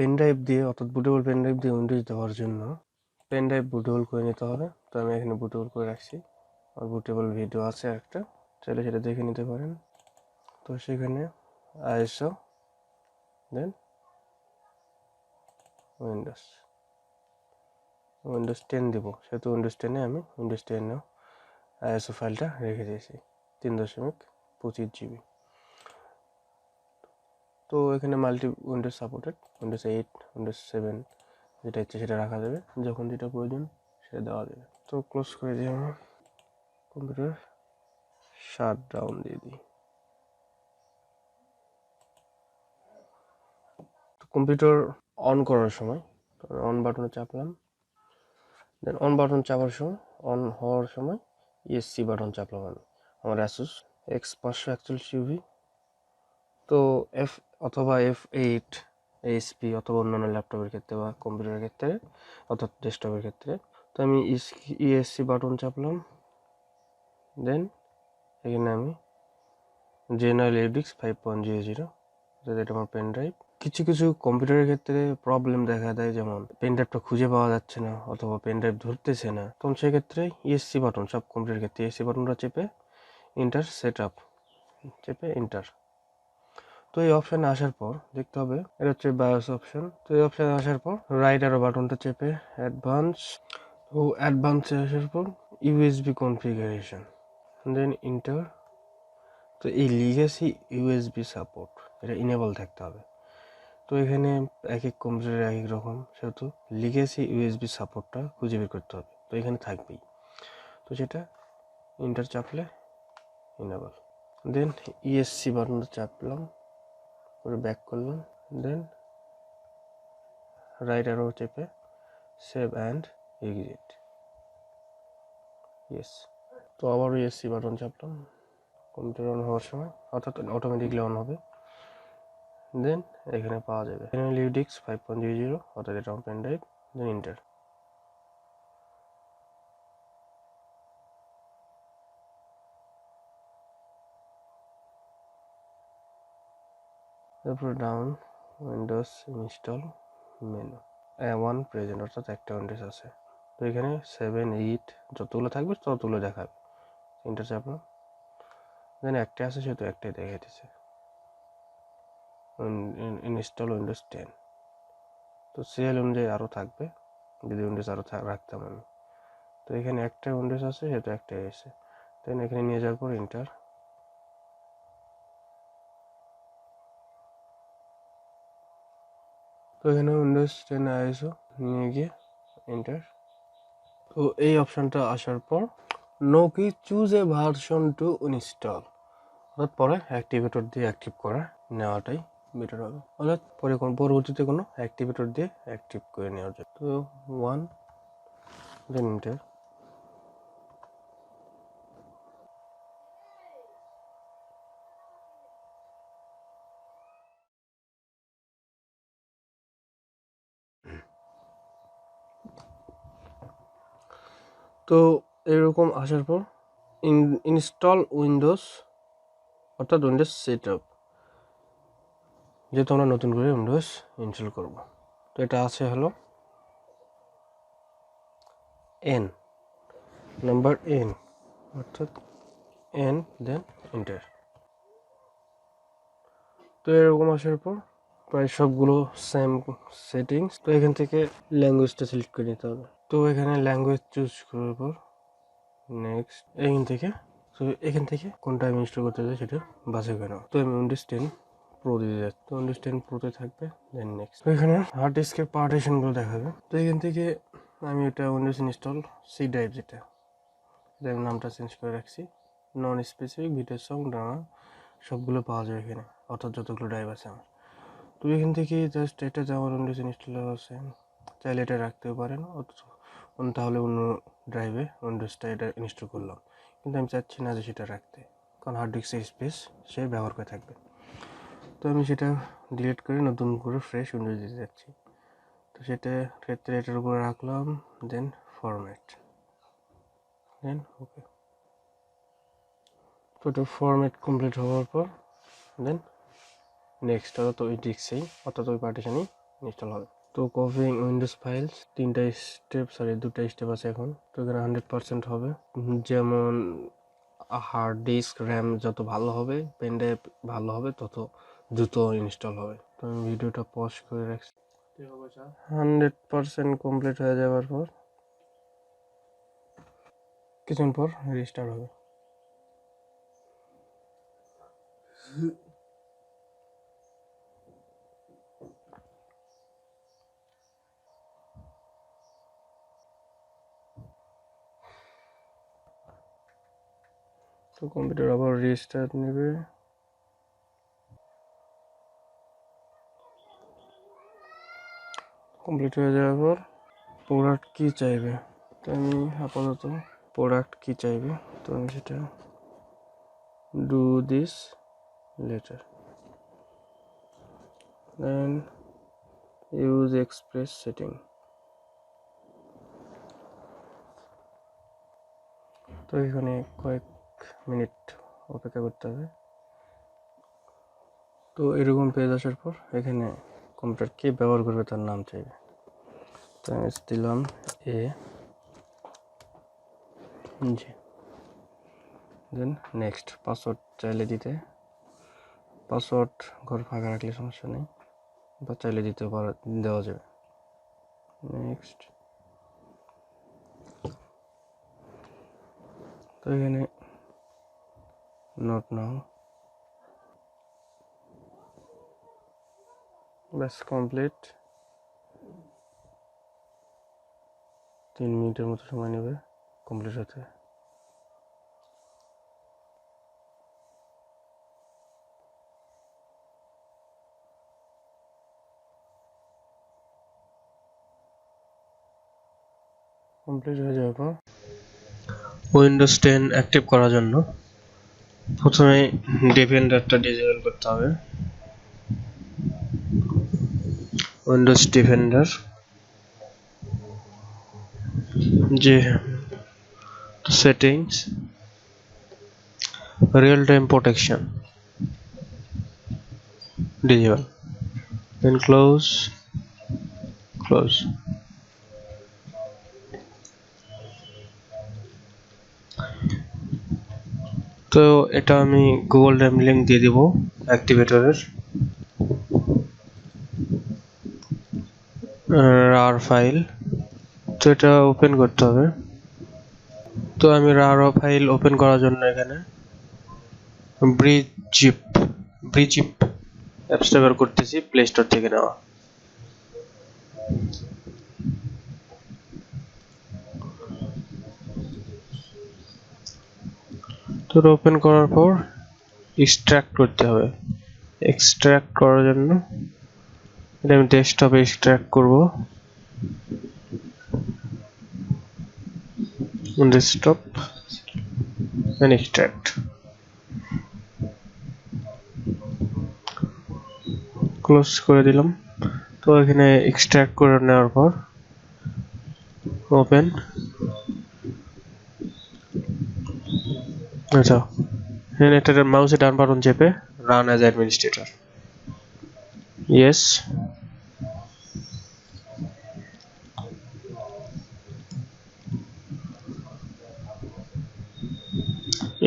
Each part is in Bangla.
পেন ড্রাইভ দিয়ে অর্থাৎ বুটেবল পেন ড্রাইভ দিয়ে উইন্ডোজ দেওয়ার জন্য পেন ড্রাইভ বুটেবল করে নিতে হবে। তো আমি এখানে বুটেবল করে রাখছি, আর বুটেবল ভিডিও আছে একটা, চাইলে সেটা দেখে নিতে পারেন। তো সেখানে আইএসও দেন উইন্ডোজ 10 দিব, সেহেতু উইন্ডোজ 10-এ আমি উইন্ডোজ 10 আইএসও ফাইলটা রেখে দিয়েছি 3.25 GB। তো এখানে multi Windows supported, Windows 8, Windows 7 যেটা ইচ্ছে সেটা রাখা যাবে, যখন যেটা প্রয়োজন সেটা দেওয়া যাবে। তো ক্লোজ করে দিয়ে আমরা কম্পিউটার শাট ডাউন দিয়ে দিই। তো কম্পিউটার অন করার সময় অন বাটনে চাপলাম, দেন অন বাটন চাপার সময়, অন হওয়ার সময় ESC বাটন চাপলাম আমি, আমার অ্যাসুস X541 UV। তো F অথবা F8 HP অথবা অন্যান্য ল্যাপটপের ক্ষেত্রে বা কম্পিউটারের ক্ষেত্রে অর্থাৎ ডেস্কটপের ক্ষেত্রে, তো আমি ESC বাটন চাপলাম। দেন এখানে আমি জেনারেল লিডিক্স 5.00, এটা আমার পেন ড্রাইভ। কিছু কিছু কম্পিউটারের ক্ষেত্রে প্রবলেম দেখা দেয়, যেমন পেন ড্রাইভটা খুঁজে পাওয়া যাচ্ছে না অথবা পেন ড্রাইভ ধরতেছে না, তখন সেক্ষেত্রে ESC বাটন, সব কম্পিউটারের ক্ষেত্রে ESC বাটনটা চেপে ইন্টার সেট আপ, চেপে ইন্টার। তো এই অপশানে আসার পর দেখতে হবে এটা হচ্ছে বায়োস অপশন। তো এই অপশানে আসার পর রাইট অ্যারো বাটনটা চেপে অ্যাডভান্স, তো অ্যাডভান্সে আসার পর USB কনফিগারেশন, দেন ইন্টার। তো এই লিগেসি USB সাপোর্ট এটা ইনেবল থাকতে হবে। তো এখানে এক এক কম্পিউটারের এক এক রকম, সেহেতু লিগেসি USB সাপোর্টটা খুঁজে বের করতে হবে। তো এখানে থাকবেই, তো সেটা ইন্টার চাপলে ইনেবল। দেন ESC বাটনটা চাপলাম, করে ব্যাক করলাম, দেন রাইট অ্যারো চেপে সেভ অ্যান্ড এক্সিট, ইয়েস। তো আবারও ESC বাটন চাপলাম, কম্পিউটার অন হওয়ার সময় অর্থাৎ অটোমেটিকলি অন হবে। দেন এখানে পাওয়া যাবে লিডিক্স 5.00 অর্থাৎ এটা পেন ড্রাইভ, দেন ইন্টার। তারপর down Windows install menu, 1 present অর্থাৎ একটা উইন্ডোজ আছে। তো এখানে 7, 8 যতগুলো থাকবে ততগুলো দেখাবে, ইন্টার চাপলাম, দেন একটা আছে সেহেতু একটাই দেখাইতেছে, ইনস্টল উইন্ডোজ 10। তো সিরিয়াল অনুযায়ী আরও থাকবে, যদি উইন্ডোজ আরও রাখতাম আমি। তো এখানে একটা উইন্ডোজ আছে সেহেতু একটাই এসে, দেন এখানে নিয়ে যাওয়ার পর ইন্টার। তো এখানে উইন্ডোজ 10 ISO নিয়ে গিয়ে এন্টার। তো এই অপশানটা আসার পর নো কি choose a version two install, অর্থাৎ পরে অ্যাক্টিভেটর দিয়ে অ্যাক্টিভ করা নেওয়াটাই বেটার হবে, অর্থাৎ পরবর্তীতে কোনো অ্যাক্টিভেটর দিয়ে অ্যাক্টিভ করে নেওয়া যায়। তো 1 দেন এন্টার। তো এরকম আসার পর ইনস্টল উইন্ডোজ অর্থাৎ উইন্ডোজ সেট আপ, যেহেতু আমরা নতুন করে উইন্ডোজ ইনস্টল করব। তো এটা আছে হলো N, নাম্বার N অর্থাৎ N, দেন এন্টার। তো এরকম আসার পর প্রায় সবগুলো সেম সেটিংস। তো এখান থেকে ল্যাঙ্গুয়েজটা সিলেক্ট করে নিতে হবে। তো এখানে ল্যাঙ্গুয়েজ চুজ করার পর নেক্সট, এখান থেকে কোনটা আমি ইনস্টল করতে চাই সেটা বাছাই করে নেওয়া। তো আমি উইন্ডোজ 10 প্রো দিতে যাচ্ছি, তো উইন্ডোজ 10 প্রোতে থাকবে। দেন নেক্সট, তো এখানে হার্ড ডিস্কের পার্টিশনগুলো দেখাবে। তো এখান থেকে আমি এটা উইন্ডোজ ইনস্টল সি ড্রাইভ, যেটা আমি নামটা চেঞ্জ করে রাখছি, non specific video song drama সবগুলো পাওয়া যায় এখানে, অর্থাৎ যতগুলো ড্রাইভ আছে আমার। তো এখান থেকে জাস্ট এটাতে আমার উইন্ডোজ ইনস্টল আছে, চাইলে এটা রাখতেও পারেন, তাহলে অন্য ড্রাইভে উইন্ডোজটা এটা ইনস্টল করলাম, কিন্তু আমি চাচ্ছি না যে সেটা রাখতে, কারণ হার্ড ডিস্কের স্পেস সে ব্যবহার করে থাকবে। তো আমি সেটা ডিলিট করে নতুন করে ফ্রেশ উইন্ডোজ দিতে যাচ্ছি। তো সেটা ক্ষেত্রে এটার উপরে রাখলাম, দেন ফরম্যাট, দেন ওকে। তো এটা ফরম্যাট কমপ্লিট হওয়ার পর দেন নেক্সট, অর্থাৎ ওই ডিস্কেই অর্থাৎ ওই পার্টিশনেই ইনস্টল হবে। তো কপিং উইন্ডোজ ফাইলস দুটা স্টেপ আছে এখন। তো এখানে 100% হবে, যেমন হার্ড ডিস্ক র্যাম যত ভালো হবে, পেন ড্রাইভ ভালো হবে, তত দ্রুত ইনস্টল হবে। তো আমি ভিডিওটা পজ করে রাখছি। 100% কমপ্লিট হয়ে যাওয়ার পর কিছুক্ষণ পর রিস্টার্ট হবে। তো কম্পিউটার আবার রিস্টার্ট নেবে। কমপ্লিট হয়ে যাওয়ার পর প্রোডাক্ট কি চাইবে, তো আমি আপাতত প্রোডাক্ট কি চাইবে, তো আমি সেটা do this letter, then use express setting. তো এখানে কয়েক মিনিট অপেক্ষা করতে হবে। তো এরকম পেজ আসার পর এখানে কম্পিউটার কে ব্যবহার করবে তার নাম চাইবে। তো আমি দিলাম এ জি, দেন নেক্সট। পাসওয়ার্ড চাইলে দিতে, পাসওয়ার্ড ঘর ফাঁকা রাখলে সমস্যা নেই, বা চাইলে দেওয়া যাবে। নেক্সট। তো এখানে নট নাও, ব্যাস কমপ্লিট। 3 মিনিটের মতো সময় নেবে কমপ্লিট হতে। কমপ্লিট হয়ে যাওয়ার পর উইন্ডোজ 10 অ্যাক্টিভ করার জন্য প্রথমে ডিফেন্ডারটা ডিসেবল করতে হবে। উইন্ডোজ ডিফেন্ডার, যে settings, real time protection disable, then close. তো এটা আমি গুগল ড্রাইভ লিংক দিয়ে দিব অ্যাক্টিভেটরের, রার ফাইল। তো এটা ওপেন করতে হবে। তো আমি রার ফাইল ওপেন করার জন্য এখানে ব্রিজিপ অ্যাপসটা বের করতেছি, প্লে স্টোর থেকে নেওয়া। তো ওপেন করার পর এক্সট্রাক্ট করতে হবে। এক্সট্রাক্ট করার জন্য এটা আমি ডেস্কটপে এক্সট্রাক্ট করব। ডেস্কটপ এন্ড এক্সট্রাক্ট, ক্লোজ করে দিলাম। তো এখানে এক্সট্রাক্ট করে নেওয়ার পর ওপেন। আচ্ছা, এখানে একটা মাউসে ডান বাটন চেপে run as administrator, yes.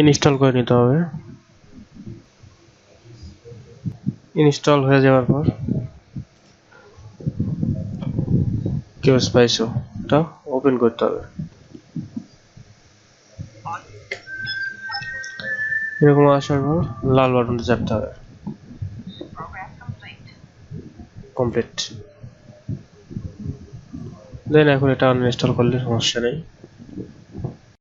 Install করে নিতে হবে। ইনস্টল হয়ে যাওয়ার পর কেউ স্পাইসো টা ওপেন করতে হবে। এরকম আসার পর লাল বাটনটা চাপতে হবে, কমপ্লিট। দেন এখন এটা আনইনস্টল করলে সমস্যা নেই।